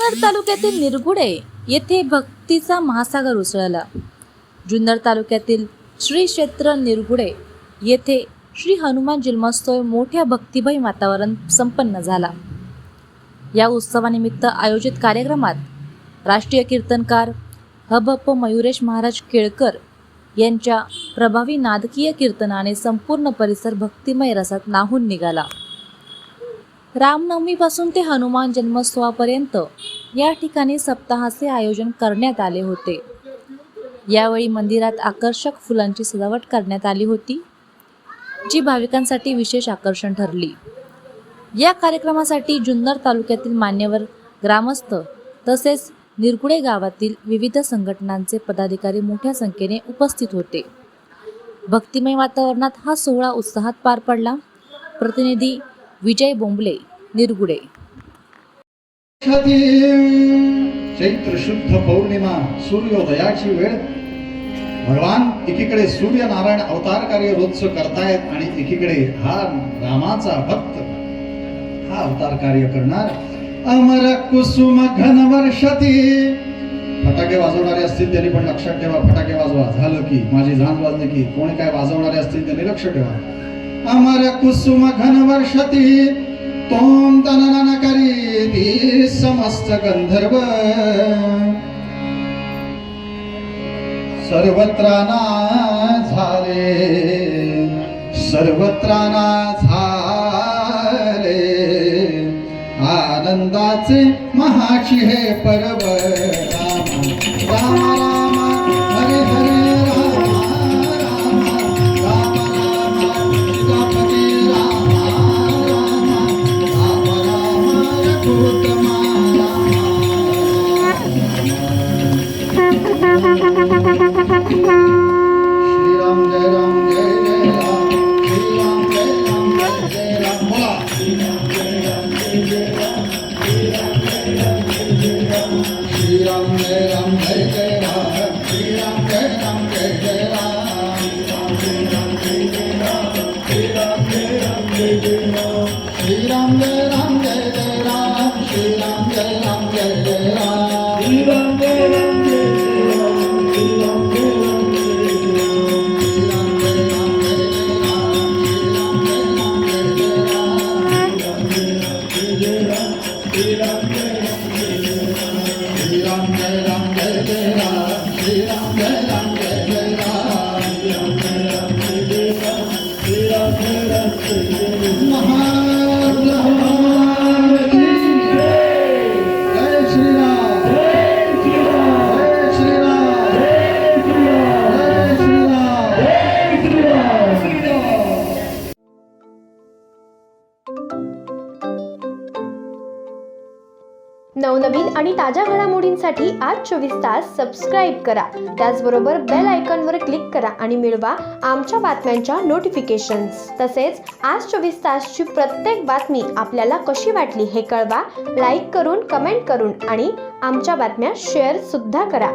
जुन्नर तालुक्यातील निरगुडे येथे भक्तीचा महासागर उसळला। जुन्नर तालुक्यातील श्री क्षेत्र निरगुडे येथे श्री हनुमान जन्मोत्सव मोठ्या भक्तिमय वातावरण संपन्न झाला। या उत्सवानिमित्त आयोजित कार्यक्रमात राष्ट्रीय कीर्तनकार हबप मयुरेश महाराज केळकर यांच्या प्रभावी नादकीय कीर्तनाने संपूर्ण परिसर भक्तिमय रसात न्हाऊन निघाला। रामनवमीपासून ते हनुमान जन्मोत्सवापर्यंत या ठिकाणी सप्ताहाचे आयोजन करण्यात आले होते। यावेळी मंदिरात आकर्षक फुलांची सजावट करण्यात आली होती, जी भाविकांसाठी विशेष आकर्षण ठरली। या कार्यक्रमासाठी जुन्नर तालुक्यातील मान्यवर ग्रामस्थ तसेच निरगुडे गावातील विविध संघटनांचे पदाधिकारी मोठ्या संख्येने उपस्थित होते। भक्तिमय वातावरणात हा सोहळा उत्साहात पार पडला। प्रतिनिधी विजय बोंबले, निरगुडे। चैत्र शुद्ध पौर्णिमा सूर्योदयाची वेळ। भगवान एकीकडे सूर्य नारायण अवतार कार्य रोजचं करतायत आणि एकीकडे हा रामाचा भक्त हा अवतार कार्य करणार। अमर कुसुम घन वर्षती, फटाके वाजवणारे असतील त्यांनी पण लक्षात ठेवा, फटाके वाजवा। झालं की माझी जान वाजली की कोणी काय वाजवणारे असतील त्यांनी लक्ष ठेवा। अमर कुसुम घन वर्षती तोम तननन करीती समस्त गंधर्व, सर्वत्राना झाले सर्वत्राना झाले आनंदाचे महाशी हे पर्व। राम राम राम हरे हरे राम राम राम राम सीतापती राम राम राम राम रघुत्तमा श्रीराम जय राम जय जय राम, श्रीराम जय राम जय जय राम। बोला श्रीराम जय राम जय जय राम, श्रीराम जय राम जय जय राम, श्रीराम जय राम जय जय राम, श्रीराम जय राम जय जय राम, श्रीराम जय राम जय जय राम, श्रीराम जय राम जय जय राम, श्रीराम जय राम जय जय राम, श्रीराम जय राम जय जय राम, श्रीराम जय राम जय जय राम, श्रीराम जय राम नवनवीन आणि ताज्या घडामोडींसाठी आज 24 तास सबस्क्राईब करा। त्याचबरोबर बेल आयकॉनवर क्लिक करा आणि मिळवा आमच्या बातम्यांच्या नोटिफिकेशन्स। तसेच आज 24 तासची प्रत्येक बातमी आपल्याला कशी वाटली हे कळवा, लाईक करून, कमेंट करून आणि आमच्या बातम्या शेअर सुद्धा करा।